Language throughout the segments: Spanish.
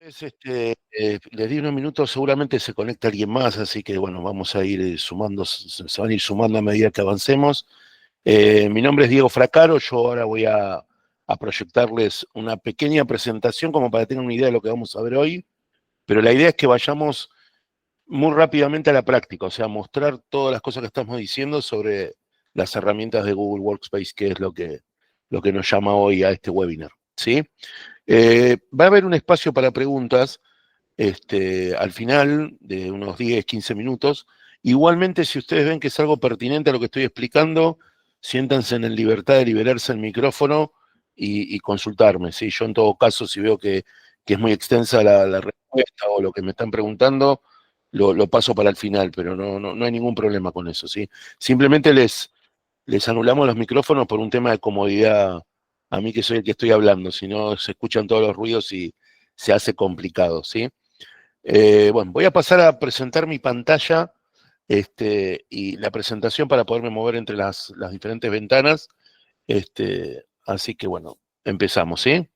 Les di unos minutos, seguramente se conecta alguien más, así que bueno, vamos a ir sumando, se van a ir sumando a medida que avancemos. Mi nombre es Diego Fracaro, yo ahora voy a proyectarles una pequeña presentación como para tener una idea de lo que vamos a ver hoy, pero la idea es que vayamos muy rápidamente a la práctica, o sea, mostrar todas las cosas que estamos diciendo sobre las herramientas de Google Workspace, que es lo que nos llama hoy a este webinar, ¿sí? Va a haber un espacio para preguntas al final de unos 10, 15 minutos. Igualmente, si ustedes ven que es algo pertinente a lo que estoy explicando, siéntanse en libertad de liberarse el micrófono y consultarme, ¿sí? Yo en todo caso, si veo que es muy extensa la respuesta o lo que me están preguntando, lo paso para el final, pero no hay ningún problema con eso, ¿sí? Simplemente les anulamos los micrófonos por un tema de comodidad a mí que soy el que estoy hablando, si no se escuchan todos los ruidos y se hace complicado, ¿sí? Bueno, voy a pasar a presentar mi pantalla y la presentación para poderme mover entre las diferentes ventanas. Así que bueno, empezamos, ¿sí?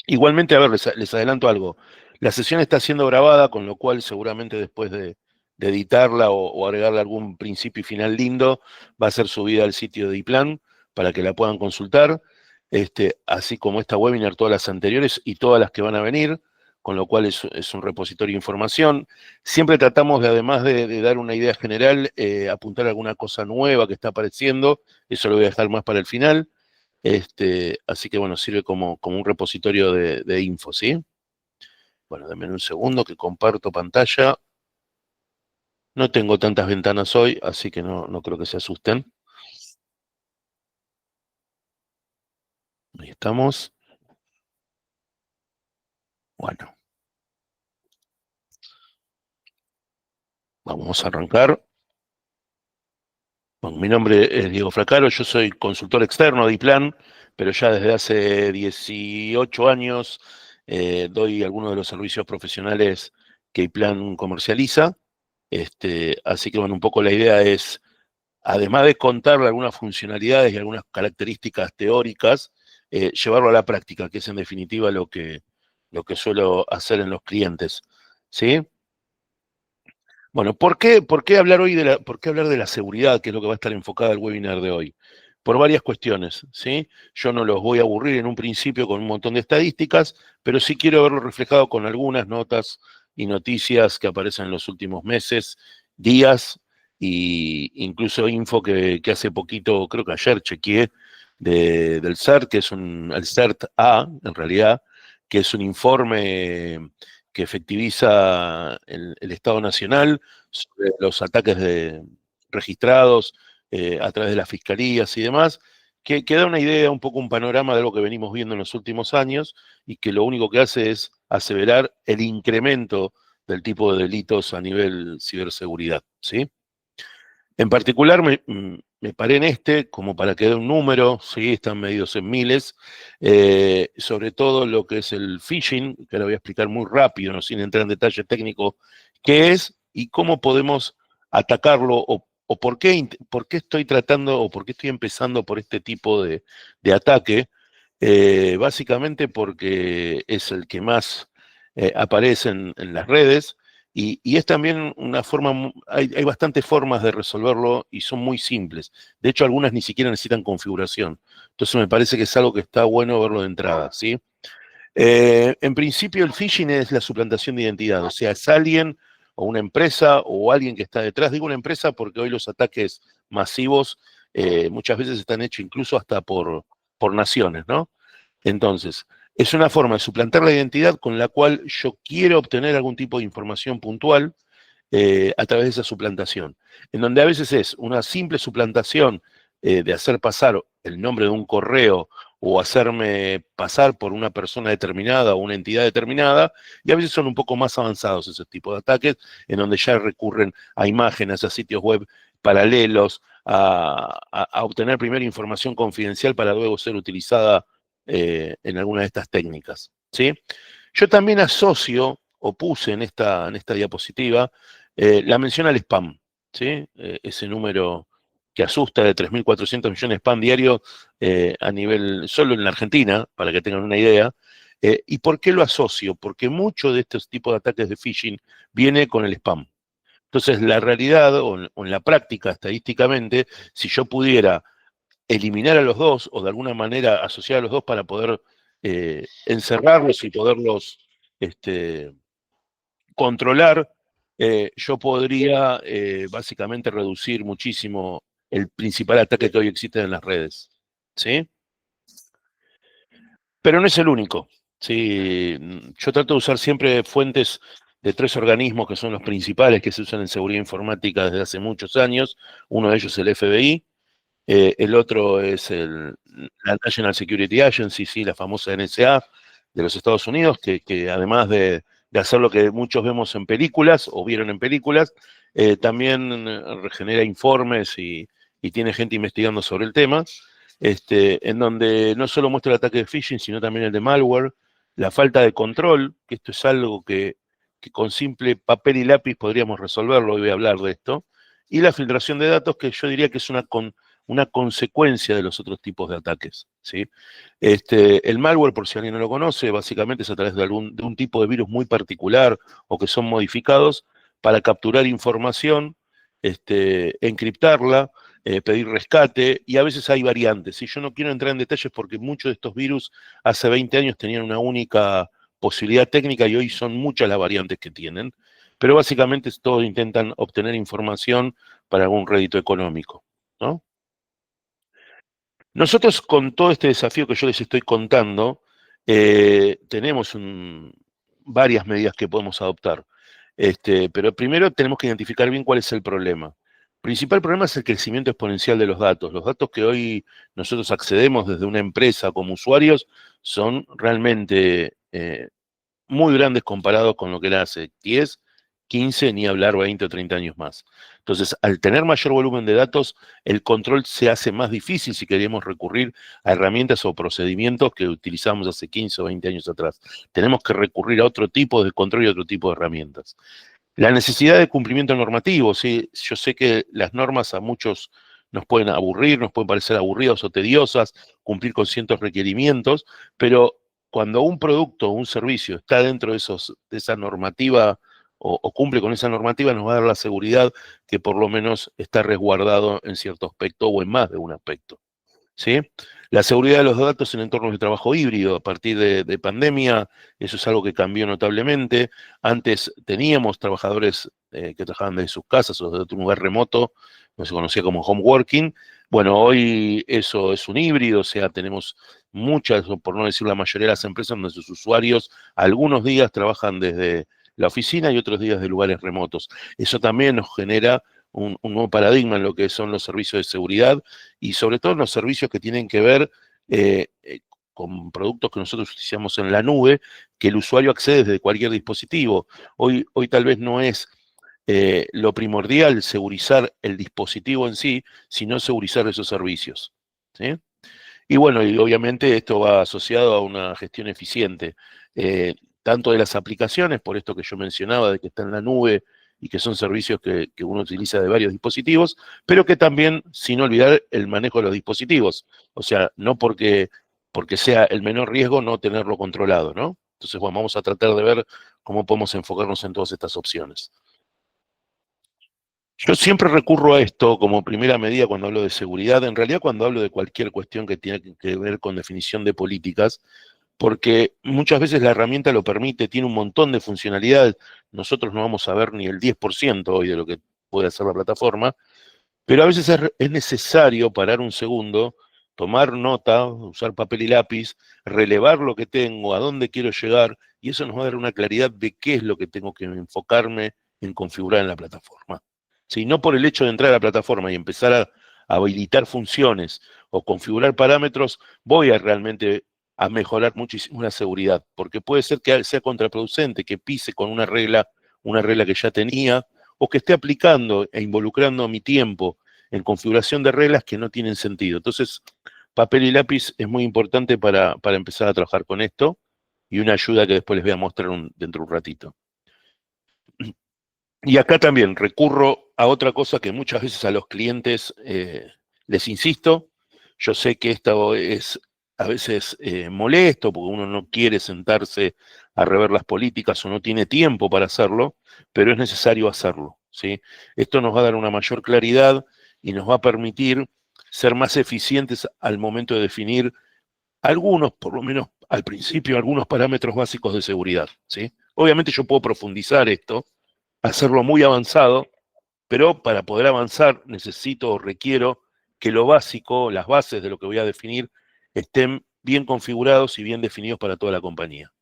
Igualmente, a ver, les adelanto algo. La sesión está siendo grabada, con lo cual seguramente después de editarla o agregarle algún principio y final lindo, va a ser subida al sitio de iPlan para que la puedan consultar, así como esta webinar, todas las anteriores y todas las que van a venir, con lo cual es un repositorio de información. Siempre tratamos de, además de dar una idea general, apuntar alguna cosa nueva que está apareciendo, eso lo voy a dejar más para el final. Así que bueno, sirve como un repositorio de info, ¿sí? Bueno, denme un segundo que comparto pantalla. No tengo tantas ventanas hoy, así que no creo que se asusten. Ahí estamos. Bueno, vamos a arrancar. Bueno, mi nombre es Diego Fracaro, yo soy consultor externo de iPlan, pero ya desde hace 18 años doy algunos de los servicios profesionales que iPlan comercializa. Así que bueno, un poco la idea es, además de contarle algunas funcionalidades y algunas características teóricas, llevarlo a la práctica, que es en definitiva lo que suelo hacer en los clientes, ¿sí? Bueno, por qué hablar hoy por qué hablar de la seguridad, que es lo que va a estar enfocada el webinar de hoy? Por varias cuestiones, ¿sí? Yo no los voy a aburrir en un principio con un montón de estadísticas, pero sí quiero verlo reflejado con algunas notas y noticias que aparecen en los últimos meses, días, e incluso info que hace poquito, creo que ayer chequeé, del CERT, que es el CERT A, en realidad, que es un informe que efectiviza el Estado Nacional sobre los ataques registrados a través de las fiscalías y demás, que da una idea, un poco un panorama de lo que venimos viendo en los últimos años y que lo único que hace es aseverar el incremento del tipo de delitos a nivel ciberseguridad, ¿sí? En particular, me paré en como para que dé un número, sí, están medidos en miles, sobre todo lo que es el phishing, que lo voy a explicar muy rápido, no sin entrar en detalle técnico, qué es y cómo podemos atacarlo o por qué estoy tratando o por qué estoy empezando por este tipo de ataque. Básicamente porque es el que más aparece en las redes y es también una forma, hay bastantes formas de resolverlo y son muy simples. De hecho, algunas ni siquiera necesitan configuración. Entonces me parece que es algo que está bueno verlo de entrada, ¿sí? En principio el phishing es la suplantación de identidad, o sea, es alguien o una empresa o alguien que está detrás. Digo una empresa porque hoy los ataques masivos muchas veces están hechos incluso hasta por naciones, ¿no? Entonces, es una forma de suplantar la identidad con la cual yo quiero obtener algún tipo de información puntual a través de esa suplantación, en donde a veces es una simple suplantación de hacer pasar el nombre de un correo o hacerme pasar por una persona determinada o una entidad determinada, y a veces son un poco más avanzados ese tipo de ataques, en donde ya recurren a imágenes, a sitios web paralelos, a obtener primero información confidencial para luego ser utilizada en alguna de estas técnicas, ¿sí? Yo también asocio o puse en esta diapositiva la mención al spam, ¿sí? Ese número que asusta de 3.400 millones de spam diario a nivel, solo en la Argentina, para que tengan una idea, ¿Y por qué lo asocio? Porque mucho de estos tipos de ataques de phishing viene con el spam. Entonces, la realidad, o en la práctica, estadísticamente, si yo pudiera eliminar a los dos, o de alguna manera asociar a los dos para poder encerrarlos y poderlos controlar, yo podría básicamente reducir muchísimo el principal ataque que hoy existe en las redes. ¿Sí? Pero no es el único. Sí, yo trato de usar siempre fuentes de 3 organismos que son los principales que se usan en seguridad informática desde hace muchos años. Uno de ellos es el FBI, el otro es la National Security Agency, sí, la famosa NSA de los Estados Unidos, que además de hacer lo que muchos vemos en películas o vieron en películas, también genera informes y tiene gente investigando sobre el tema, en donde no solo muestra el ataque de phishing, sino también el de malware, la falta de control, que esto es algo que con simple papel y lápiz podríamos resolverlo, hoy voy a hablar de esto, y la filtración de datos, que yo diría que es una consecuencia de los otros tipos de ataques, ¿sí? El malware, por si alguien no lo conoce, básicamente es a través de un tipo de virus muy particular o que son modificados para capturar información, encriptarla, pedir rescate, y a veces hay variantes. Y yo no quiero entrar en detalles porque muchos de estos virus hace 20 años tenían una única posibilidad técnica y hoy son muchas las variantes que tienen. Pero básicamente todos intentan obtener información para algún rédito económico, ¿no? Nosotros con todo este desafío que yo les estoy contando, tenemos varias medidas que podemos adoptar. Pero primero tenemos que identificar bien cuál es el problema. El principal problema es el crecimiento exponencial de los datos. Los datos que hoy nosotros accedemos desde una empresa como usuarios son realmente muy grandes comparados con lo que era hace 10, 15, ni hablar 20 o 30 años más. Entonces, al tener mayor volumen de datos, el control se hace más difícil si queremos recurrir a herramientas o procedimientos que utilizamos hace 15 o 20 años atrás. Tenemos que recurrir a otro tipo de control y a otro tipo de herramientas. La necesidad de cumplimiento normativo, ¿sí? Yo sé que las normas a muchos nos pueden aburrir, nos pueden parecer aburridas o tediosas, cumplir con ciertos requerimientos, pero cuando un producto o un servicio está dentro de esa normativa o cumple con esa normativa, nos va a dar la seguridad que por lo menos está resguardado en cierto aspecto o en más de un aspecto. ¿Sí? La seguridad de los datos en entornos de trabajo híbrido, a partir de pandemia, eso es algo que cambió notablemente. Antes teníamos trabajadores que trabajaban desde sus casas o desde un lugar remoto, no se conocía como home working. Bueno, hoy eso es un híbrido, o sea, tenemos muchas, o por no decir la mayoría de las empresas donde sus usuarios algunos días trabajan desde la oficina y otros días de lugares remotos. Eso también nos genera un nuevo paradigma en lo que son los servicios de seguridad y sobre todo en los servicios que tienen que ver con productos que nosotros utilizamos en la nube, que el usuario accede desde cualquier dispositivo. Hoy tal vez no es lo primordial segurizar el dispositivo en sí, sino segurizar esos servicios. ¿Sí? Y bueno, y obviamente esto va asociado a una gestión eficiente, tanto de las aplicaciones, por esto que yo mencionaba, de que está en la nube y que son servicios que uno utiliza de varios dispositivos, pero que también, sin olvidar, el manejo de los dispositivos. O sea, no porque sea el menor riesgo no tenerlo controlado, ¿no? Entonces, bueno, vamos a tratar de ver cómo podemos enfocarnos en todas estas opciones. Yo siempre recurro a esto como primera medida cuando hablo de seguridad, en realidad cuando hablo de cualquier cuestión que tiene que ver con definición de políticas, porque muchas veces la herramienta lo permite, tiene un montón de funcionalidades, nosotros no vamos a ver ni el 10% hoy de lo que puede hacer la plataforma, pero a veces es necesario parar un segundo, tomar nota, usar papel y lápiz, relevar lo que tengo, a dónde quiero llegar, y eso nos va a dar una claridad de qué es lo que tengo que enfocarme en configurar en la plataforma. Si no por el hecho de entrar a la plataforma y empezar a habilitar funciones o configurar parámetros, voy a realmente a mejorar muchísimo la seguridad, porque puede ser que sea contraproducente, que pise con una regla que ya tenía, o que esté aplicando e involucrando mi tiempo en configuración de reglas que no tienen sentido. Entonces, papel y lápiz es muy importante para empezar a trabajar con esto, y una ayuda que después les voy a mostrar dentro de un ratito. Y acá también recurro a otra cosa que muchas veces a los clientes les insisto. Yo sé que esto es a veces molesto, porque uno no quiere sentarse a rever las políticas o no tiene tiempo para hacerlo, pero es necesario hacerlo, ¿sí? Esto nos va a dar una mayor claridad y nos va a permitir ser más eficientes al momento de definir algunos, por lo menos al principio, algunos parámetros básicos de seguridad, ¿sí? Obviamente yo puedo profundizar esto, hacerlo muy avanzado, pero para poder avanzar necesito o requiero que lo básico, las bases de lo que voy a definir, estén bien configurados y bien definidos para toda la compañía.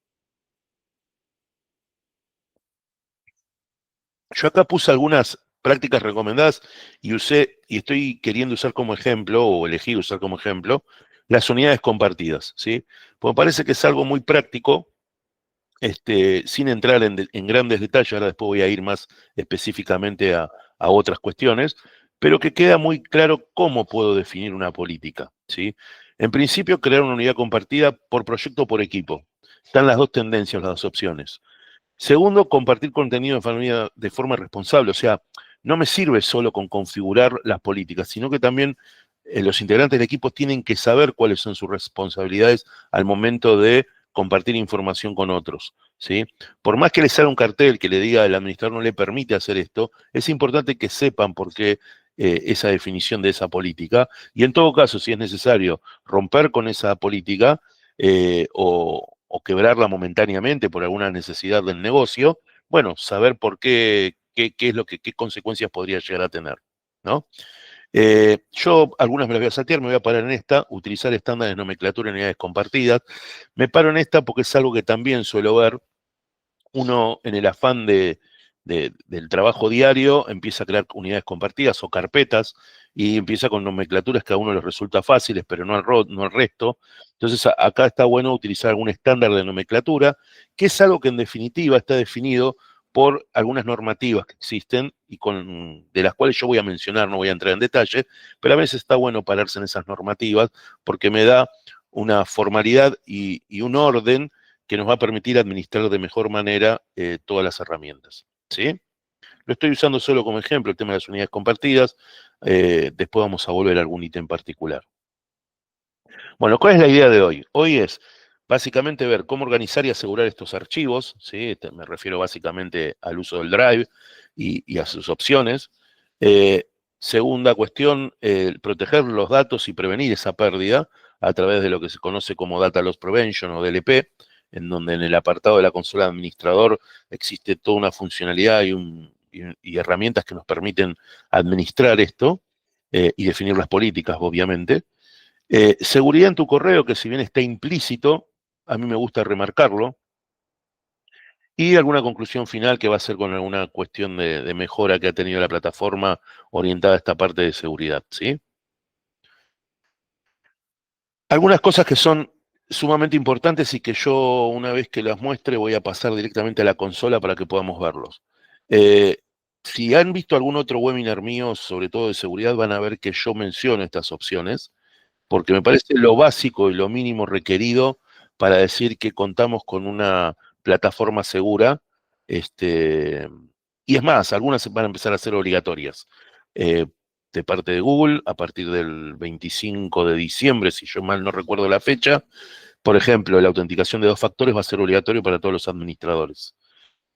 Yo acá puse algunas prácticas recomendadas y usé, y estoy queriendo usar como ejemplo, o elegí usar como ejemplo, las unidades compartidas, ¿sí? Porque parece que es algo muy práctico, sin entrar en grandes detalles, ahora después voy a ir más específicamente a otras cuestiones, pero que queda muy claro cómo puedo definir una política, ¿sí? En principio, crear una unidad compartida por proyecto o por equipo. Están las dos tendencias, las dos opciones. Segundo, compartir contenido en familia de forma responsable. O sea, no me sirve solo con configurar las políticas, sino que también los integrantes del equipo tienen que saber cuáles son sus responsabilidades al momento de compartir información con otros, ¿sí? Por más que les salga un cartel que le diga el administrador no le permite hacer esto, es importante que sepan por qué esa definición de esa política. Y en todo caso, si es necesario romper con esa política, o quebrarla momentáneamente por alguna necesidad del negocio, bueno, saber por qué es lo qué consecuencias podría llegar a tener, ¿no? Yo algunas me las voy a saltear, me voy a parar en esta, utilizar estándares de nomenclatura en unidades compartidas. Me paro en esta porque es algo que también suelo ver. Uno en el afán del trabajo diario empieza a crear unidades compartidas o carpetas y empieza con nomenclaturas que a uno les resulta fáciles, pero no al resto. Entonces acá está bueno utilizar algún estándar de nomenclatura, que es algo que en definitiva está definido por algunas normativas que existen y de las cuales yo voy a mencionar, no voy a entrar en detalle, pero a veces está bueno pararse en esas normativas porque me da una formalidad y un orden que nos va a permitir administrar de mejor manera todas las herramientas, ¿sí? Lo estoy usando solo como ejemplo, el tema de las unidades compartidas. Después vamos a volver a algún ítem particular. Bueno, ¿cuál es la idea de hoy? Hoy es básicamente ver cómo organizar y asegurar estos archivos, ¿sí? Me refiero básicamente al uso del Drive y a sus opciones. Eh, Segunda cuestión, proteger los datos y prevenir esa pérdida a través de lo que se conoce como Data Loss Prevention o DLP, en donde en el apartado de la consola de administrador existe toda una funcionalidad y herramientas que nos permiten administrar esto y definir las políticas, obviamente. Seguridad en tu correo, que si bien está implícito, a mí me gusta remarcarlo. Y alguna conclusión final que va a ser con alguna cuestión de mejora que ha tenido la plataforma orientada a esta parte de seguridad, ¿sí? Algunas cosas que son sumamente importantes y que yo, una vez que las muestre, voy a pasar directamente a la consola para que podamos verlos. Eh, si han visto algún otro webinar mío, sobre todo de seguridad, van a ver que yo menciono estas opciones, porque me parece lo básico y lo mínimo requerido para decir que contamos con una plataforma segura. Este, y es más, algunas van a empezar a ser obligatorias. eh, de parte de Google, a partir del 25 de diciembre, si yo mal no recuerdo la fecha. Por ejemplo, la autenticación de dos factores va a ser obligatorio para todos los administradores.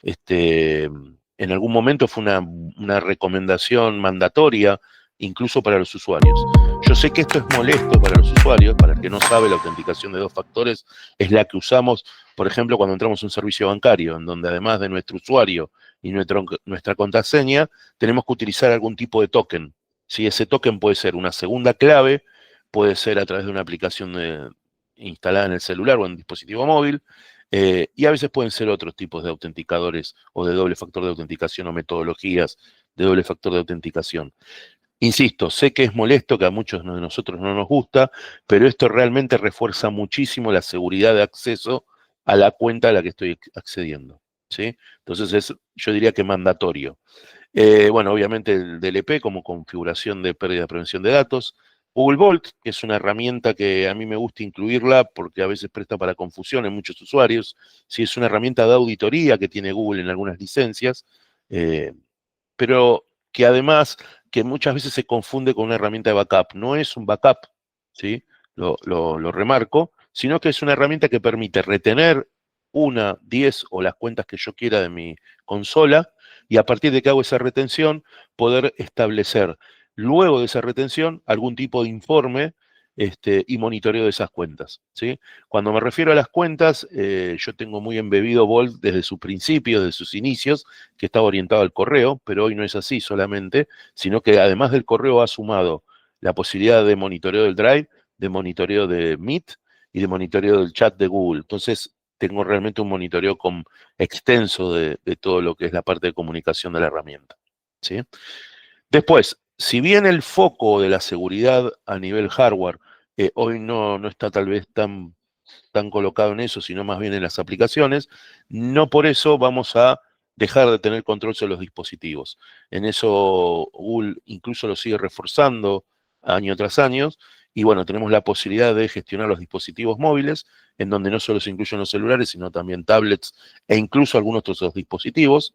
En algún momento fue una recomendación mandatoria, incluso para los usuarios. Yo sé que esto es molesto para los usuarios, para el que no sabe, la autenticación de dos factores es la que usamos, por ejemplo, cuando entramos a un servicio bancario, en donde además de nuestro usuario y nuestra contraseña, tenemos que utilizar algún tipo de token. Si ese token puede ser una segunda clave, puede ser a través de una aplicación instalada en el celular o en el dispositivo móvil, y a veces pueden ser otros tipos de autenticadores o de doble factor de autenticación o metodologías de doble factor de autenticación. Insisto, sé que es molesto, que a muchos de nosotros no nos gusta, pero esto realmente refuerza muchísimo la seguridad de acceso a la cuenta a la que estoy accediendo, ¿sí? Entonces yo diría que mandatorio. Bueno, obviamente el DLP como configuración de pérdida de prevención de datos. Google Vault, que es una herramienta que a mí me gusta incluirla porque a veces presta para confusión en muchos usuarios. Sí, es una herramienta de auditoría que tiene Google en algunas licencias, eh, pero que además que muchas veces se confunde con una herramienta de backup. No es un backup, ¿sí? lo remarco, sino que es una herramienta que permite retener 1, 10 o las cuentas que yo quiera de mi consola, y a partir de que hago esa retención, poder establecer luego de esa retención algún tipo de informe y monitoreo de esas cuentas, ¿sí? Cuando me refiero a las cuentas, yo tengo muy embebido Vault desde sus principios, desde sus inicios, que estaba orientado al correo, pero hoy no es así solamente, sino que además del correo ha sumado la posibilidad de monitoreo del Drive, de monitoreo de Meet y de monitoreo del chat de Google. Entonces, tengo realmente un monitoreo extenso de todo lo que es la parte de comunicación de la herramienta, ¿sí? Después, si bien el foco de la seguridad a nivel hardware hoy no está tal vez tan colocado en eso, sino más bien en las aplicaciones, no por eso vamos a dejar de tener control sobre los dispositivos. En eso Google incluso lo sigue reforzando año tras año, y bueno, tenemos la posibilidad de gestionar los dispositivos móviles, en donde no solo se incluyen los celulares, sino también tablets e incluso algunos otros dispositivos,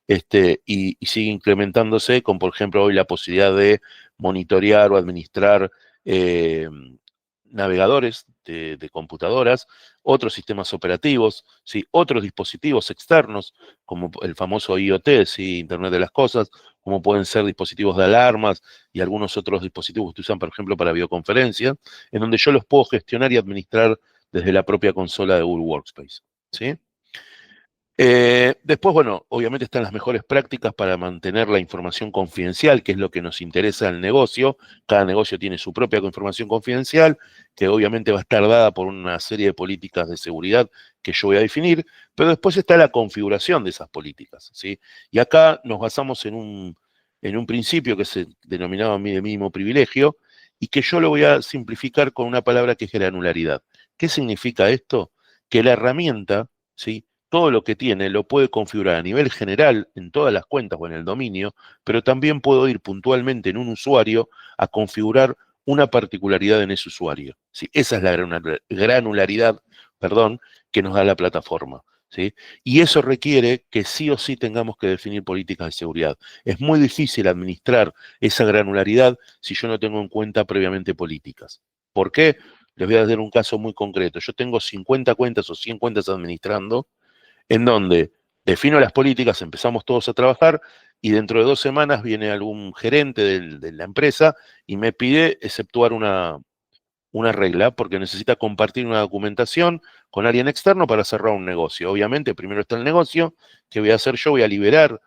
y sigue incrementándose con, por ejemplo, hoy la posibilidad de monitorear o administrar eh, navegadores de computadoras, otros sistemas operativos, ¿sí? Otros dispositivos externos, como el famoso IoT, ¿sí? Internet de las Cosas, como pueden ser dispositivos de alarmas y algunos otros dispositivos que se usan, por ejemplo, para videoconferencias, en donde yo los puedo gestionar y administrar desde la propia consola de Google Workspace, ¿sí? Después, bueno, obviamente están las mejores prácticas para mantener la información confidencial, que es lo que nos interesa al negocio. Cada negocio tiene su propia información confidencial, que obviamente va a estar dada por una serie de políticas de seguridad que yo voy a definir, pero después está la configuración de esas políticas, ¿sí? Y acá nos basamos en un principio que se denominaba de mínimo privilegio, y que yo lo voy a simplificar con una palabra que es granularidad. ¿Qué significa esto? Que la herramienta, ¿sí?, todo lo que tiene lo puede configurar a nivel general en todas las cuentas o en el dominio, pero también puedo ir puntualmente en un usuario a configurar una particularidad en ese usuario, ¿sí? Esa es la granularidad, perdón, que nos da la plataforma, ¿sí? Y eso requiere que sí o sí tengamos que definir políticas de seguridad. Es muy difícil administrar esa granularidad si yo no tengo en cuenta previamente políticas. ¿Por qué? Les voy a dar un caso muy concreto. Yo tengo 50 cuentas o 100 cuentas administrando, en donde defino las políticas, empezamos todos a trabajar, y dentro de 2 semanas viene algún gerente de la empresa y me pide exceptuar una regla, porque necesita compartir una documentación con alguien externo para cerrar un negocio. Obviamente, primero está el negocio. ¿Qué voy a hacer yo? Voy a liberar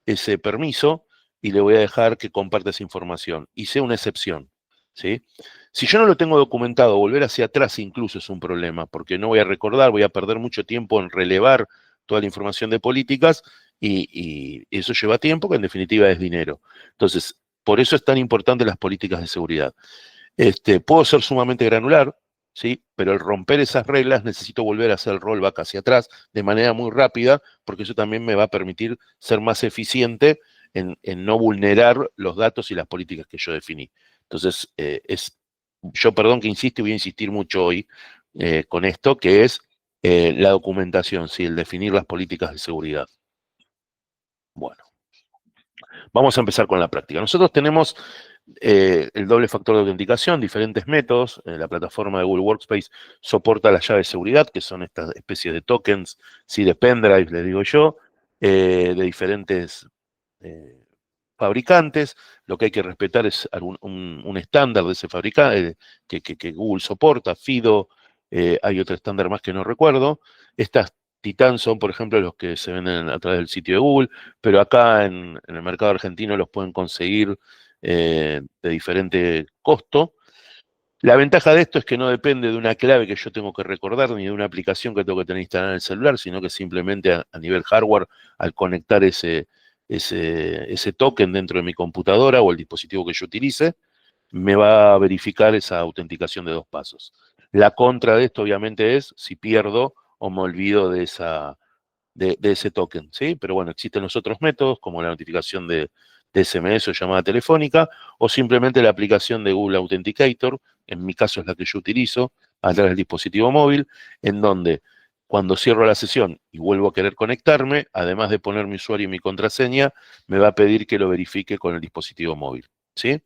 ese permiso y le voy a dejar que comparta esa información. Hice una excepción, ¿sí? Si yo no lo tengo documentado, volver hacia atrás incluso es un problema, porque no voy a recordar, voy a perder mucho tiempo en relevar toda la información de políticas, y eso lleva tiempo, que en definitiva es dinero. Entonces, por eso es tan importante las políticas de seguridad. Puedo ser sumamente granular, ¿sí? Pero al romper esas reglas necesito volver a hacer el rollback hacia atrás de manera muy rápida, porque eso también me va a permitir ser más eficiente en no vulnerar los datos y las políticas que yo definí. Entonces, yo perdón que insisto y voy a insistir mucho hoy con esto, que es la documentación, ¿sí? El definir las políticas de seguridad. Bueno, vamos a empezar con la práctica. Nosotros tenemos el doble factor de autenticación, diferentes métodos. La plataforma de Google Workspace soporta las llaves de seguridad, que son estas especies de tokens, ¿sí?, de pendrive, les digo yo, de diferentes fabricantes. Lo que hay que respetar es un estándar de ese fabricante que Google soporta, FIDO, hay otro estándar más que no recuerdo. Estas Titan son, por ejemplo, los que se venden a través del sitio de Google, pero acá en el mercado argentino los pueden conseguir de diferente costo. La ventaja de esto es que no depende de una clave que yo tengo que recordar, ni de una aplicación que tengo que tener instalada en el celular, sino que simplemente a nivel hardware, al conectar ese token dentro de mi computadora o el dispositivo que yo utilice, me va a verificar esa autenticación de 2 pasos. La contra de esto, obviamente, es si pierdo o me olvido de ese token, ¿sí? Pero bueno, existen los otros métodos, como la notificación de SMS o llamada telefónica, o simplemente la aplicación de Google Authenticator, en mi caso es la que yo utilizo, a través del dispositivo móvil, en donde cuando cierro la sesión y vuelvo a querer conectarme, además de poner mi usuario y mi contraseña, me va a pedir que lo verifique con el dispositivo móvil, ¿sí?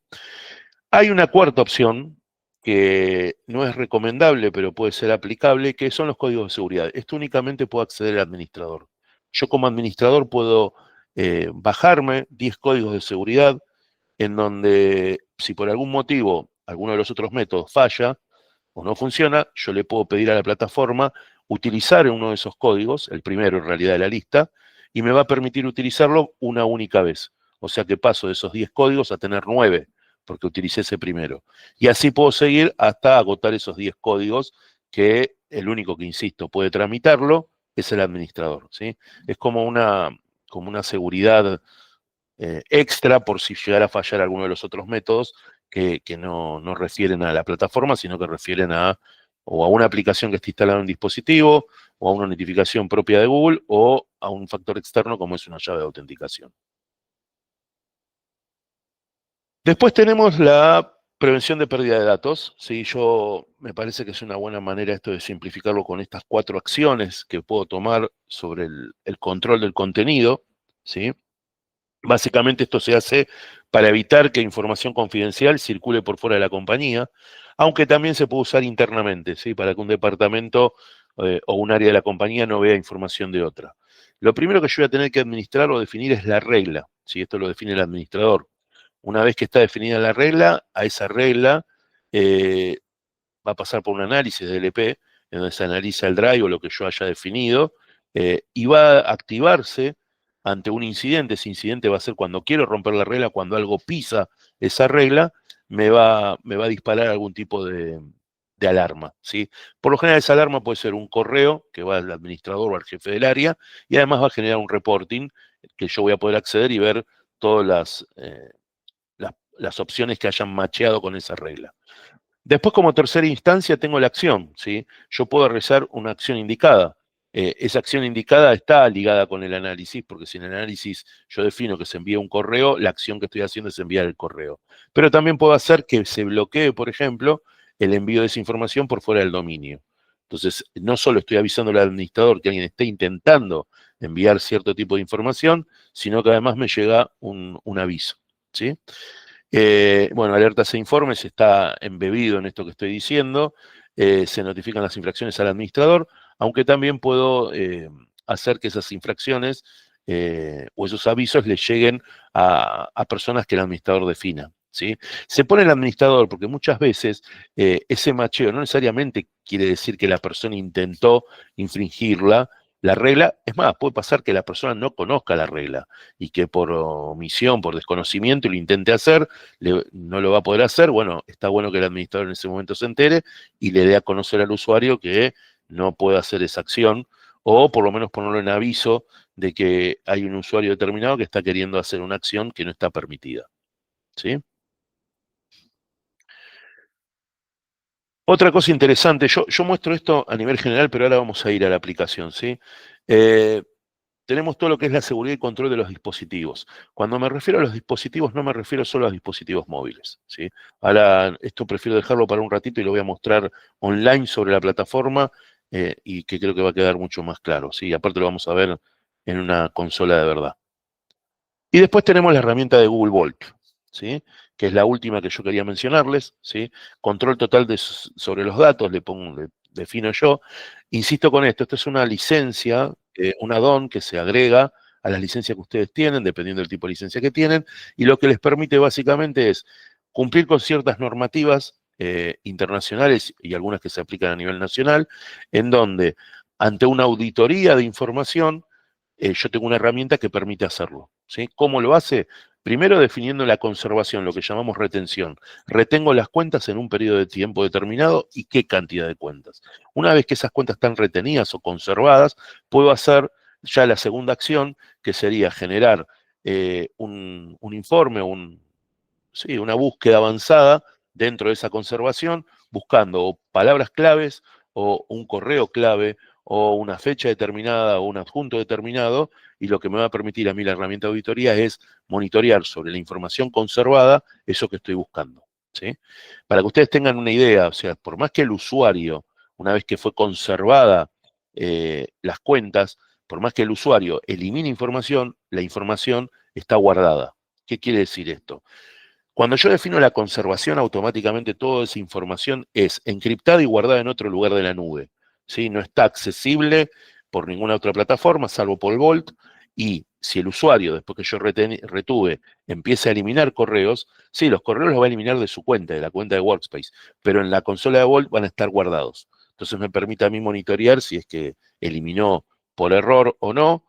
Hay una cuarta opción, que no es recomendable, pero puede ser aplicable, que son los códigos de seguridad. Esto únicamente puede acceder el administrador. Yo como administrador puedo bajarme 10 códigos de seguridad en donde, si por algún motivo alguno de los otros métodos falla o no funciona, yo le puedo pedir a la plataforma utilizar uno de esos códigos, el primero en realidad de la lista, y me va a permitir utilizarlo una única vez. O sea que paso de esos 10 códigos a tener 9, porque utilicé ese primero. Y así puedo seguir hasta agotar esos 10 códigos, que el único que, insisto, puede tramitarlo es el administrador, ¿sí? Es como una seguridad extra por si llegara a fallar alguno de los otros métodos que no refieren a la plataforma, sino que refieren o a una aplicación que está instalada en un dispositivo, o a una notificación propia de Google, o a un factor externo como es una llave de autenticación. Después tenemos la prevención de pérdida de datos. ¿Sí? Me parece que es una buena manera esto de simplificarlo con estas 4 acciones que puedo tomar sobre el control del contenido, ¿sí? Básicamente esto se hace para evitar que información confidencial circule por fuera de la compañía, aunque también se puede usar internamente, ¿sí? Para que un departamento o un área de la compañía no vea información de otra. Lo primero que yo voy a tener que administrar o definir es la regla, ¿sí? Esto lo define el administrador. Una vez que está definida la regla, a esa regla eh, va a pasar por un análisis de LP, en donde se analiza el drive o lo que yo haya definido, y va a activarse ante un incidente. Ese incidente va a ser cuando quiero romper la regla, cuando algo pisa esa regla, me va a disparar algún tipo de alarma, ¿sí? Por lo general esa alarma puede ser un correo que va al administrador o al jefe del área, y además va a generar un reporting que yo voy a poder acceder y ver todas las opciones que hayan macheado con esa regla. Después, como tercera instancia, tengo la acción, ¿sí? Yo puedo realizar una acción indicada. Esa acción indicada está ligada con el análisis, porque si en el análisis yo defino que se envía un correo, la acción que estoy haciendo es enviar el correo. Pero también puedo hacer que se bloquee, por ejemplo, el envío de esa información por fuera del dominio. Entonces, no solo estoy avisando al administrador que alguien esté intentando enviar cierto tipo de información, sino que además me llega un aviso, ¿sí? Bueno, alertas e informes está embebido en esto que estoy diciendo. Se notifican las infracciones al administrador, aunque también puedo hacer que esas infracciones o esos avisos le lleguen a personas que el administrador defina, ¿sí? Se pone el administrador porque muchas veces ese macheo no necesariamente quiere decir que la persona intentó infringirla, la regla. Es más, puede pasar que la persona no conozca la regla y que por omisión, por desconocimiento, lo intente hacer, no lo va a poder hacer. Bueno, está bueno que el administrador en ese momento se entere y le dé a conocer al usuario que no puede hacer esa acción, o por lo menos ponerlo en aviso de que hay un usuario determinado que está queriendo hacer una acción que no está permitida, ¿sí? Otra cosa interesante, yo muestro esto a nivel general, pero ahora vamos a ir a la aplicación, ¿sí? Eh, Tenemos todo lo que es la seguridad y control de los dispositivos. Cuando me refiero a los dispositivos, no me refiero solo a dispositivos móviles, ¿sí? Ahora, esto prefiero dejarlo para un ratito y lo voy a mostrar online sobre la plataforma, y que creo que va a quedar mucho más claro, ¿sí? Aparte lo vamos a ver en una consola de verdad. Y después tenemos la herramienta de Google Vault, ¿sí? Que es la última que yo quería mencionarles, ¿sí? Control total sobre los datos, le defino yo. Insisto con esto es una licencia, un add-on que se agrega a las licencias que ustedes tienen, dependiendo del tipo de licencia que tienen, y lo que les permite básicamente es cumplir con ciertas normativas internacionales y algunas que se aplican a nivel nacional, en donde ante una auditoría de información, yo tengo una herramienta que permite hacerlo, ¿sí? ¿Cómo lo hace? Primero definiendo la conservación, lo que llamamos retención. Retengo las cuentas en un periodo de tiempo determinado y qué cantidad de cuentas. Una vez que esas cuentas están retenidas o conservadas, puedo hacer ya la segunda acción, que sería generar un informe, sí, una búsqueda avanzada dentro de esa conservación, buscando o palabras claves o un correo clave o una fecha determinada o un adjunto determinado, y lo que me va a permitir a mí la herramienta de auditoría es monitorear sobre la información conservada eso que estoy buscando, ¿sí? Para que ustedes tengan una idea, o sea, por más que el usuario, una vez que fue conservada las cuentas, por más que el usuario elimine información, la información está guardada. ¿Qué quiere decir esto? Cuando yo defino la conservación, automáticamente toda esa información es encriptada y guardada en otro lugar de la nube. ¿Sí? No está accesible por ninguna otra plataforma, salvo por Vault, y si el usuario, después que yo retuve, empieza a eliminar correos, sí, los correos los va a eliminar de su cuenta, de la cuenta de Workspace, pero en la consola de Vault van a estar guardados. Entonces me permite a mí monitorear si es que eliminó por error o no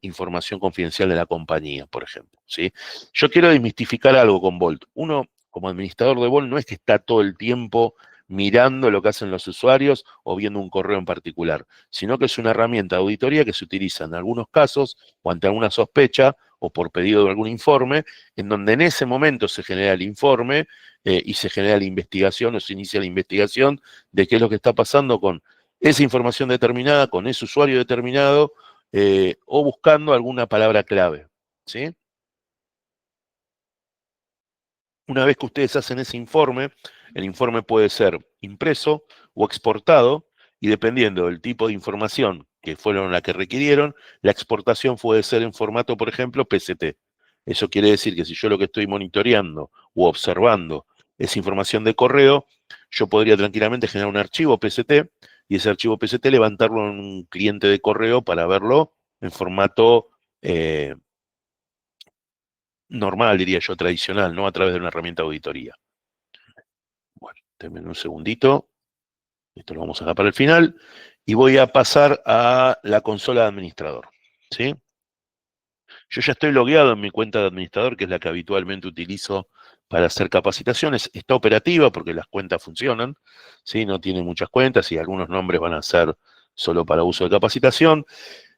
información confidencial de la compañía, por ejemplo. ¿Sí? Yo quiero desmistificar algo con Vault. Uno, como administrador de Vault, no es que está todo el tiempo mirando lo que hacen los usuarios o viendo un correo en particular, sino que es una herramienta de auditoría que se utiliza en algunos casos o ante alguna sospecha o por pedido de algún informe, en donde en ese momento se genera el informe y se genera la investigación o se inicia la investigación de qué es lo que está pasando con esa información determinada, con ese usuario determinado o buscando alguna palabra clave. ¿Sí? Una vez que ustedes hacen ese informe, el informe puede ser impreso o exportado, y dependiendo del tipo de información que fueron la que requirieron, la exportación puede ser en formato, por ejemplo, PCT. Eso quiere decir que si yo lo que estoy monitoreando o observando es información de correo, yo podría tranquilamente generar un archivo PCT y ese archivo PCT levantarlo en un cliente de correo para verlo en formato normal, diría yo, tradicional, no a través de una herramienta de auditoría. Bueno, denme un segundito. Esto lo vamos a dejar para el final. Y voy a pasar a la consola de administrador. ¿Sí? Yo ya estoy logueado en mi cuenta de administrador, que es la que habitualmente utilizo para hacer capacitaciones. Está operativa porque las cuentas funcionan. ¿Sí? No tiene muchas cuentas y algunos nombres van a ser solo para uso de capacitación.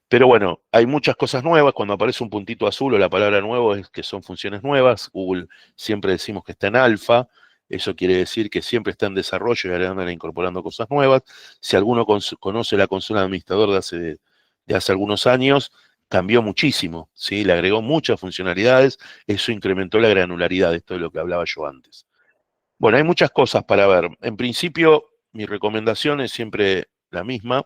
Pero bueno, hay muchas cosas nuevas. Cuando aparece un puntito azul o la palabra nuevo es que son funciones nuevas. Google siempre decimos que está en alfa. Eso quiere decir que siempre está en desarrollo y ahora andan incorporando cosas nuevas. Si alguno conoce la consola de administrador de hace algunos años, cambió muchísimo, ¿sí? Le agregó muchas funcionalidades. Eso incrementó la granularidad. Esto es lo que hablaba yo antes. Bueno, hay muchas cosas para ver. En principio, mi recomendación es siempre la misma,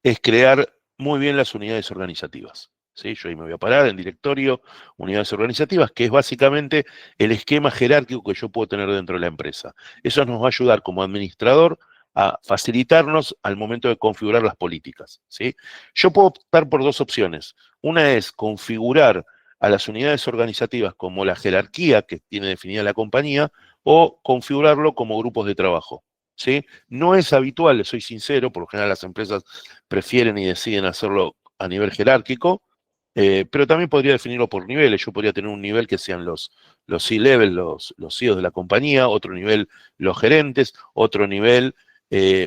es crear muy bien las unidades organizativas. ¿Sí? Yo ahí me voy a parar en directorio, unidades organizativas, que es básicamente el esquema jerárquico que yo puedo tener dentro de la empresa. Eso nos va a ayudar como administrador a facilitarnos al momento de configurar las políticas. ¿Sí? Yo puedo optar por dos opciones. Una es configurar a las unidades organizativas como la jerarquía que tiene definida la compañía o configurarlo como grupos de trabajo. ¿Sí? No es habitual, les soy sincero, por lo general las empresas prefieren y deciden hacerlo a nivel jerárquico, pero también podría definirlo por niveles. Yo podría tener un nivel que sean los C-level, los CEOs de la compañía, otro nivel los gerentes, otro nivel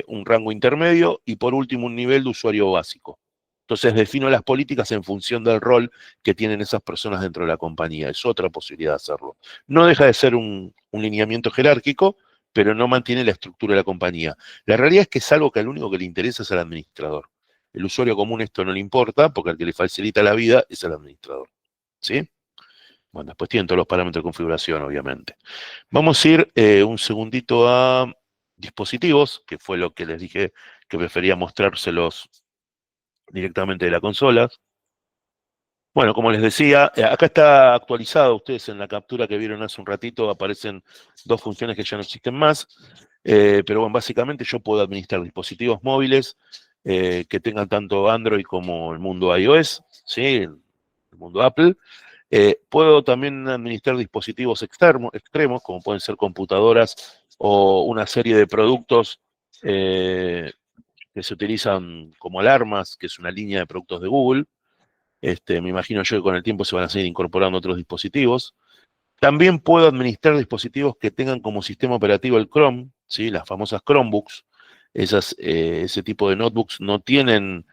un rango intermedio y por último un nivel de usuario básico. Entonces defino las políticas en función del rol que tienen esas personas dentro de la compañía. Es otra posibilidad de hacerlo. No deja de ser un lineamiento jerárquico, pero no mantiene la estructura de la compañía. La realidad es que es algo que al único que le interesa es al administrador. El usuario común esto no le importa, porque al que le facilita la vida es el administrador. ¿Sí? Bueno, después tienen todos los parámetros de configuración, obviamente. Vamos a ir un segundito a dispositivos, que fue lo que les dije que prefería mostrárselos directamente de la consola. Bueno, como les decía, acá está actualizado. Ustedes en la captura que vieron hace un ratito aparecen dos funciones que ya no existen más. Pero bueno, básicamente yo puedo administrar dispositivos móviles que tengan tanto Android como el mundo iOS, ¿sí? El mundo Apple. Puedo también administrar dispositivos extremos, como pueden ser computadoras o una serie de productos que se utilizan como alarmas, que es una línea de productos de Google. Me imagino yo que con el tiempo se van a seguir incorporando otros dispositivos. También puedo administrar dispositivos que tengan como sistema operativo el Chrome, ¿sí? Las famosas Chromebooks. Ese tipo de notebooks no tienen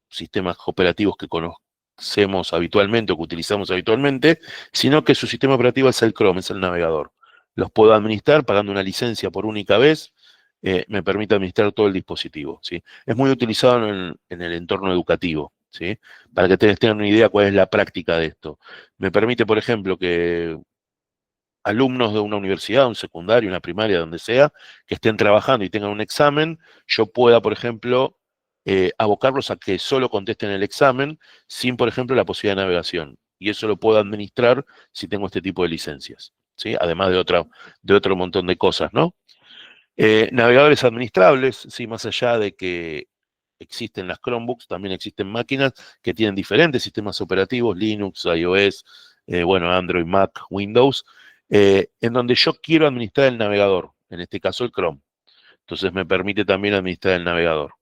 sistemas operativos que conocemos habitualmente o que utilizamos habitualmente, sino que su sistema operativo es el Chrome, es el navegador. Los puedo administrar pagando una licencia por única vez, me permite administrar todo el dispositivo. ¿Sí? Es muy utilizado en el entorno educativo. ¿Sí? Para que ustedes tengan una idea cuál es la práctica de esto. Me permite, por ejemplo, que alumnos de una universidad, un secundario, una primaria, donde sea, que estén trabajando y tengan un examen, yo pueda, por ejemplo, abocarlos a que solo contesten el examen sin, por ejemplo, la posibilidad de navegación. y eso lo puedo administrar si tengo este tipo de licencias, ¿sí? Además de otro montón de cosas, ¿no? Navegadores administrables, sí, más allá de que existen las Chromebooks, también existen máquinas que tienen diferentes sistemas operativos, Linux, iOS, bueno, Android, Mac, Windows, en donde yo quiero administrar el navegador, en este caso el Chrome. Entonces me permite también administrar el navegador.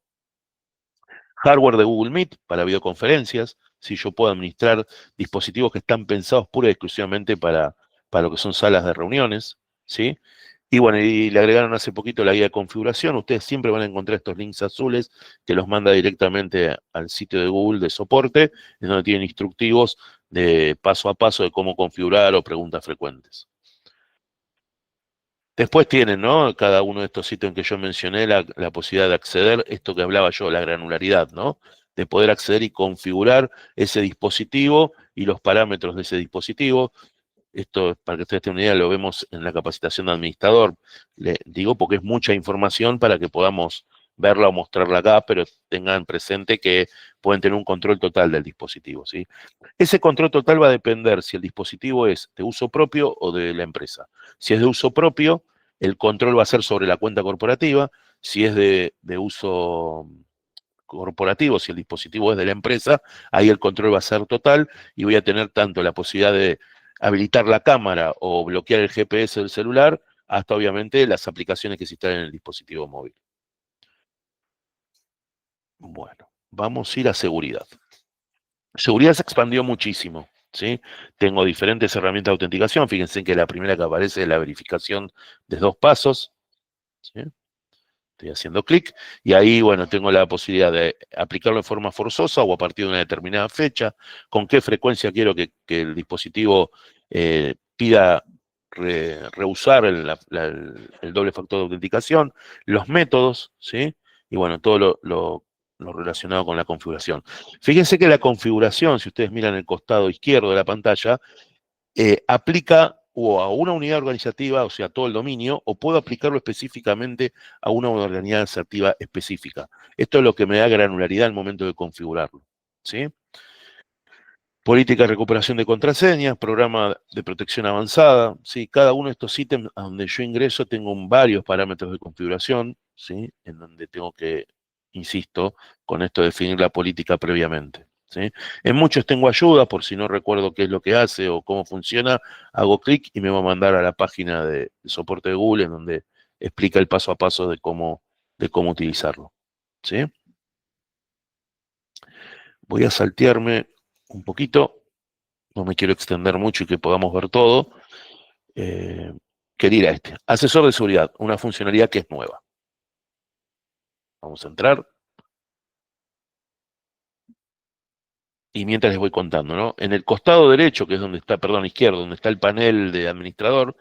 Hardware de Google Meet para videoconferencias, si yo puedo administrar dispositivos que están pensados pura y exclusivamente para lo que son salas de reuniones, ¿sí? Y bueno, y le agregaron hace poquito la guía de configuración. Ustedes siempre van a encontrar estos links azules que los manda directamente al sitio de Google de soporte, en donde tienen instructivos de paso a paso de cómo configurar o preguntas frecuentes. Después tienen, ¿no? Cada uno de estos sitios en que yo mencioné la posibilidad de acceder, esto que hablaba yo, la granularidad, ¿no? De poder acceder y configurar ese dispositivo y los parámetros de ese dispositivo. Esto, para que ustedes tengan una idea, lo vemos en la capacitación de administrador. Le digo porque es mucha información para que podamos verla o mostrarla acá, pero tengan presente que pueden tener un control total del dispositivo, ¿sí? Ese control total va a depender si el dispositivo es de uso propio o de la empresa. Si es de uso propio, el control va a ser sobre la cuenta corporativa. Si es de uso corporativo, si el dispositivo es de la empresa, ahí el control va a ser total y voy a tener tanto la posibilidad de habilitar la cámara o bloquear el GPS del celular, hasta obviamente las aplicaciones que se instalan en el dispositivo móvil. Bueno, vamos a ir a seguridad. Seguridad se expandió muchísimo, ¿sí? Tengo diferentes herramientas de autenticación. Fíjense que la primera que aparece es la verificación de 2 pasos, ¿sí? Estoy haciendo clic y ahí, bueno, tengo la posibilidad de aplicarlo de forma forzosa o a partir de una determinada fecha, con qué frecuencia quiero que el dispositivo pida rehusar el doble factor de autenticación, los métodos, ¿sí? Y bueno, todo lo relacionado con la configuración. Fíjense que la configuración, si ustedes miran el costado izquierdo de la pantalla, aplica o a una unidad organizativa, o sea, todo el dominio, o puedo aplicarlo específicamente a una unidad organizativa específica. Esto es lo que me da granularidad al momento de configurarlo, ¿sí? Política de recuperación de contraseñas, programa de protección avanzada, ¿sí? Cada uno de estos ítems a donde yo ingreso tengo varios parámetros de configuración, ¿sí? En donde tengo que, insisto, con esto definir la política previamente, ¿sí? En muchos tengo ayuda, por si no recuerdo qué es lo que hace o cómo funciona, hago clic y me va a mandar a la página de soporte de Google, en donde explica el paso a paso de cómo utilizarlo, ¿sí? Voy a saltearme un poquito, no me quiero extender mucho y que podamos ver todo. Quería ir a este. Asesor de seguridad, una funcionalidad que es nueva. Vamos a entrar. Y mientras les voy contando, ¿no? En el costado derecho, que es donde está, perdón, izquierdo, donde está el panel de administrador,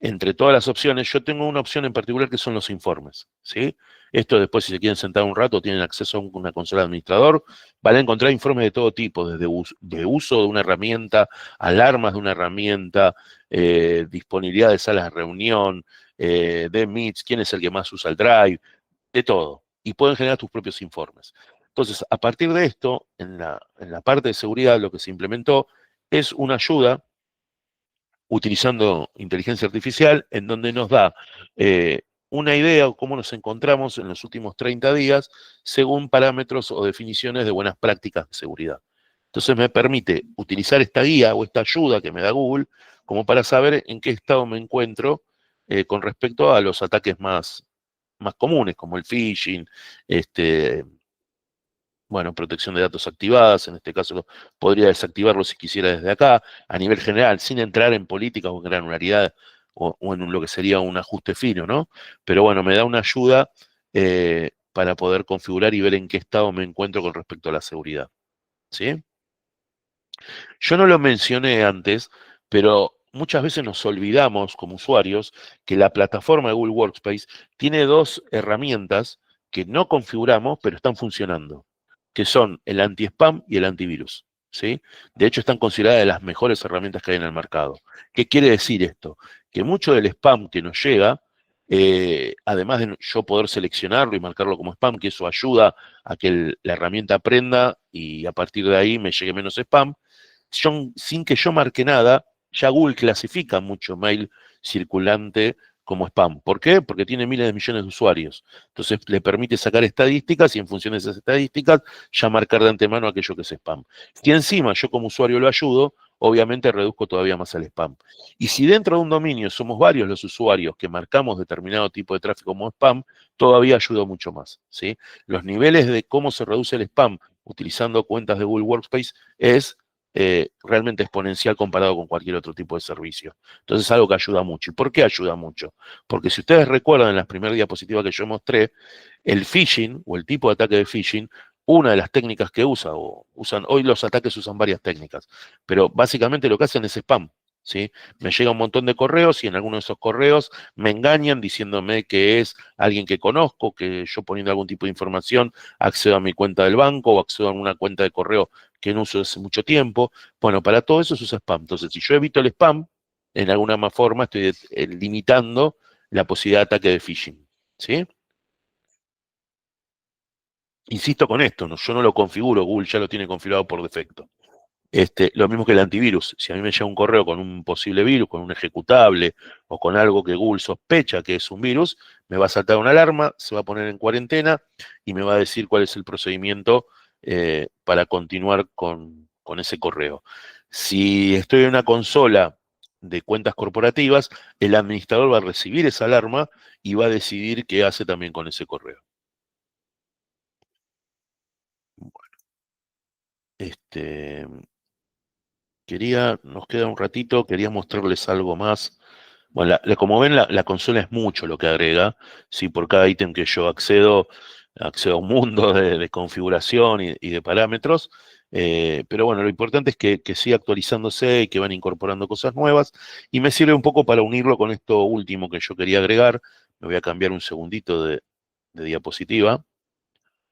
entre todas las opciones, yo tengo una opción en particular que son los informes, ¿sí? Esto después, si se quieren sentar un rato, tienen acceso a una consola de administrador, van a encontrar informes de todo tipo, desde de uso de una herramienta, alarmas de una herramienta, disponibilidad de salas de reunión, de Meets, quién es el que más usa el Drive, de todo. Y pueden generar tus propios informes. Entonces, a partir de esto, en la parte de seguridad, lo que se implementó es una ayuda utilizando inteligencia artificial, en donde nos da una idea de cómo nos encontramos en los últimos 30 días, según parámetros o definiciones de buenas prácticas de seguridad. Entonces me permite utilizar esta guía o esta ayuda que me da Google como para saber en qué estado me encuentro con respecto a los ataques más comunes, como el phishing, bueno, protección de datos activadas, en este caso podría desactivarlo si quisiera desde acá, a nivel general, sin entrar en políticas o en granularidad o en lo que sería un ajuste fino, ¿no? Pero bueno, me da una ayuda para poder configurar y ver en qué estado me encuentro con respecto a la seguridad, ¿sí? Yo no lo mencioné antes, pero muchas veces nos olvidamos como usuarios que la plataforma de Google Workspace tiene 2 herramientas que no configuramos, pero están funcionando, que son el anti-spam y el antivirus, ¿sí? De hecho, están consideradas de las mejores herramientas que hay en el mercado. ¿Qué quiere decir esto? Que mucho del spam que nos llega, además de yo poder seleccionarlo y marcarlo como spam, que eso ayuda a que la herramienta aprenda y a partir de ahí me llegue menos spam, sin que yo marque nada, ya Google clasifica mucho mail circulante como spam. ¿Por qué? Porque tiene miles de millones de usuarios. Entonces le permite sacar estadísticas y en función de esas estadísticas ya marcar de antemano aquello que es spam. Si encima yo como usuario lo ayudo, obviamente reduzco todavía más el spam. Y si dentro de un dominio somos varios los usuarios que marcamos determinado tipo de tráfico como spam, todavía ayuda mucho más, ¿sí? Los niveles de cómo se reduce el spam utilizando cuentas de Google Workspace es realmente exponencial comparado con cualquier otro tipo de servicio. Entonces es algo que ayuda mucho. ¿Y por qué ayuda mucho? Porque si ustedes recuerdan en las primeras diapositivas que yo mostré, el phishing o el tipo de ataque de phishing, una de las técnicas que hoy los ataques usan varias técnicas, pero básicamente lo que hacen es spam. ¿Sí? Me llega un montón de correos y en algunos de esos correos me engañan diciéndome que es alguien que conozco, que yo poniendo algún tipo de información accedo a mi cuenta del banco o accedo a una cuenta de correo que no uso hace mucho tiempo. Bueno, para todo eso se usa spam. Entonces, si yo evito el spam, en alguna forma estoy limitando la posibilidad de ataque de phishing. ¿Sí? Insisto con esto, ¿no? Yo no lo configuro, Google ya lo tiene configurado por defecto. Lo mismo que el antivirus. Si a mí me llega un correo con un posible virus, con un ejecutable o con algo que Google sospecha que es un virus, me va a saltar una alarma, se va a poner en cuarentena y me va a decir cuál es el procedimiento para continuar con ese correo. Si estoy en una consola de cuentas corporativas, el administrador va a recibir esa alarma y va a decidir qué hace también con ese correo. Este, nos queda un ratito, quería mostrarles algo más. Bueno, como ven, la consola es mucho lo que agrega. Sí, por cada ítem que yo accedo a un mundo de configuración y de parámetros. Pero bueno, lo importante es que siga actualizándose y que van incorporando cosas nuevas. Y me sirve un poco para unirlo con esto último que yo quería agregar. Me voy a cambiar un segundito de diapositiva,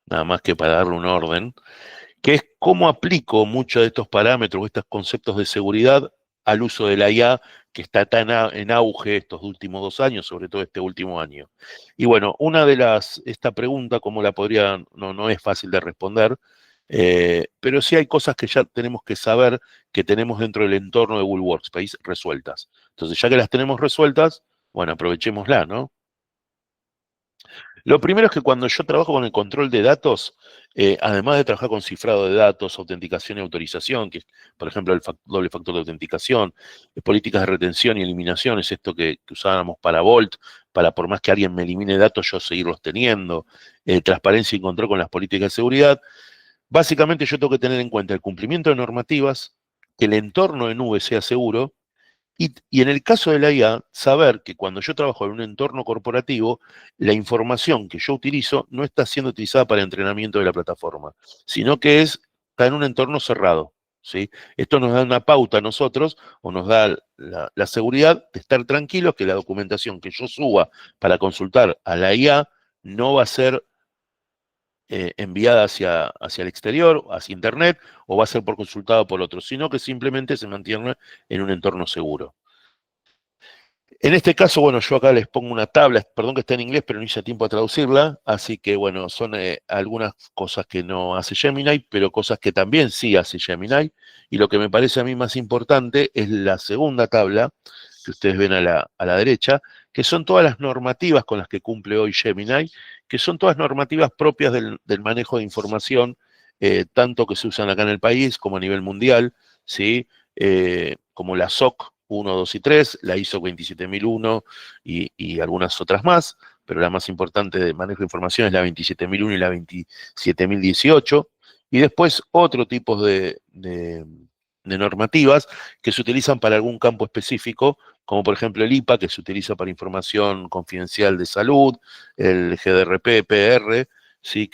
nada más que para darle un orden, que es cómo aplico muchos de estos parámetros, estos conceptos de seguridad al uso de la IA que está tan en auge estos últimos 2 años, sobre todo este último año. Y bueno, esta pregunta, ¿cómo la podría? No es fácil de responder, pero sí hay cosas que ya tenemos que saber que tenemos dentro del entorno de Google Workspace resueltas. Entonces, ya que las tenemos resueltas, bueno, aprovechémoslas, ¿no? Lo primero es que cuando yo trabajo con el control de datos, además de trabajar con cifrado de datos, autenticación y autorización, que es, por ejemplo, el doble factor de autenticación, políticas de retención y eliminación, es esto que usábamos para Vault, para por más que alguien me elimine datos, yo seguirlos teniendo, transparencia y control con las políticas de seguridad. Básicamente yo tengo que tener en cuenta el cumplimiento de normativas, que el entorno de nube sea seguro, y en el caso de la IA, saber que cuando yo trabajo en un entorno corporativo, la información que yo utilizo no está siendo utilizada para entrenamiento de la plataforma, sino que está en un entorno cerrado. ¿Sí? Esto nos da una pauta a nosotros o nos da la seguridad de estar tranquilos que la documentación que yo suba para consultar a la IA no va a ser enviada hacia el exterior, hacia Internet, o va a ser por consultado por otros, sino que simplemente se mantiene en un entorno seguro. En este caso, bueno, yo acá les pongo una tabla, perdón que está en inglés, pero no hice tiempo a traducirla, así que bueno, son algunas cosas que no hace Gemini, pero cosas que también sí hace Gemini, y lo que me parece a mí más importante es la segunda tabla, que ustedes ven a la derecha, que son todas las normativas con las que cumple hoy Gemini, que son todas normativas propias del manejo de información, tanto que se usan acá en el país como a nivel mundial, ¿sí? Como la SOC 1, 2 y 3, la ISO 27001 y algunas otras más, pero la más importante de manejo de información es la 27001 y la 27018, y después otro tipo de normativas que se utilizan para algún campo específico, como por ejemplo el IPA, que se utiliza para información confidencial de salud, el GDRP, PR, ¿sí?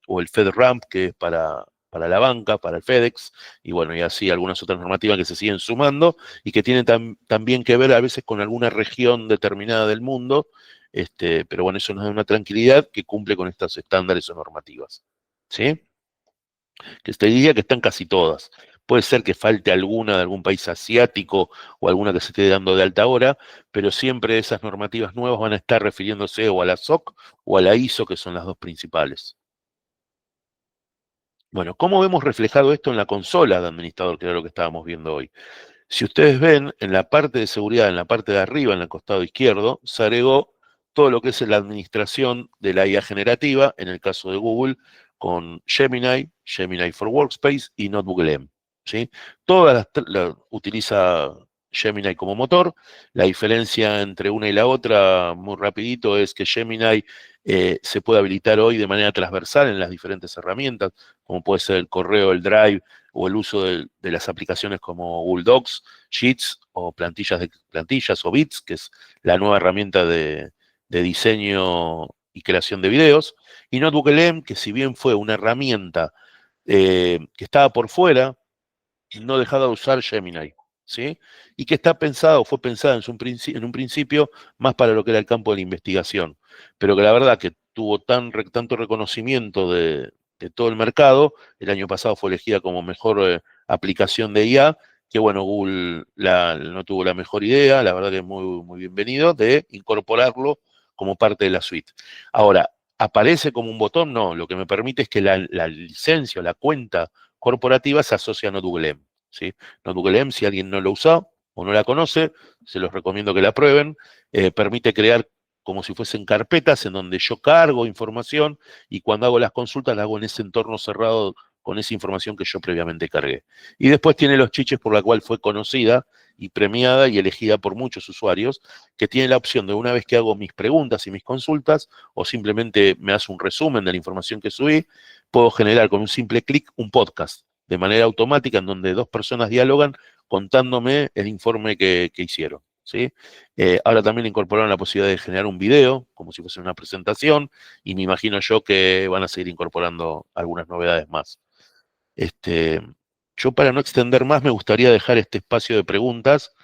O el FedRAMP, que es para la banca, para el FedEx, y bueno, y así algunas otras normativas que se siguen sumando y que tienen también que ver a veces con alguna región determinada del mundo, pero bueno, eso nos da una tranquilidad que cumple con estos estándares o normativas. ¿Sí? Que te diría que están casi todas. Puede ser que falte alguna de algún país asiático o alguna que se esté dando de alta ahora, pero siempre esas normativas nuevas van a estar refiriéndose o a la SOC o a la ISO, que son las dos principales. Bueno, ¿cómo vemos reflejado esto en la consola de administrador, que era lo que estábamos viendo hoy? Si ustedes ven, en la parte de seguridad, en la parte de arriba, en el costado izquierdo, se agregó todo lo que es la administración de la IA generativa, en el caso de Google, con Gemini, Gemini for Workspace y NotebookLM, ¿sí? Todas utiliza Gemini como motor. La diferencia entre una y la otra, muy rapidito, es que Gemini se puede habilitar hoy de manera transversal en las diferentes herramientas, como puede ser el correo, el Drive, o el uso de las aplicaciones como Google Docs, Sheets o plantillas o Bits, que es la nueva herramienta de diseño y creación de videos, y NotebookLM, que si bien fue una herramienta que estaba por fuera, no dejaba de usar Gemini, ¿sí? Y que está pensado, fue pensada en un principio más para lo que era el campo de la investigación, pero que la verdad que tuvo tanto reconocimiento de todo el mercado, el año pasado fue elegida como mejor aplicación de IA, que bueno, Google no tuvo la mejor idea, la verdad que es muy bienvenido, de incorporarlo como parte de la suite. Ahora, ¿aparece como un botón? No, lo que me permite es que la licencia o la cuenta corporativa se asocia a NotebookLM, ¿sí? NotebookLM, si alguien no lo usa o no la conoce, se los recomiendo que la prueben. Permite crear como si fuesen carpetas en donde yo cargo información y cuando hago las consultas la hago en ese entorno cerrado con esa información que yo previamente cargué. Y después tiene los chiches por la cual fue conocida y premiada y elegida por muchos usuarios, que tiene la opción de una vez que hago mis preguntas y mis consultas, o simplemente me hace un resumen de la información que subí, puedo generar con un simple clic un podcast de manera automática en donde dos personas dialogan contándome el informe que hicieron, ¿sí? Ahora también incorporaron la posibilidad de generar un video, como si fuese una presentación, y me imagino yo que van a seguir incorporando algunas novedades más. Este, yo para no extender más me gustaría dejar este espacio de preguntas.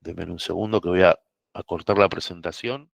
Denme un segundo que voy a cortar la presentación.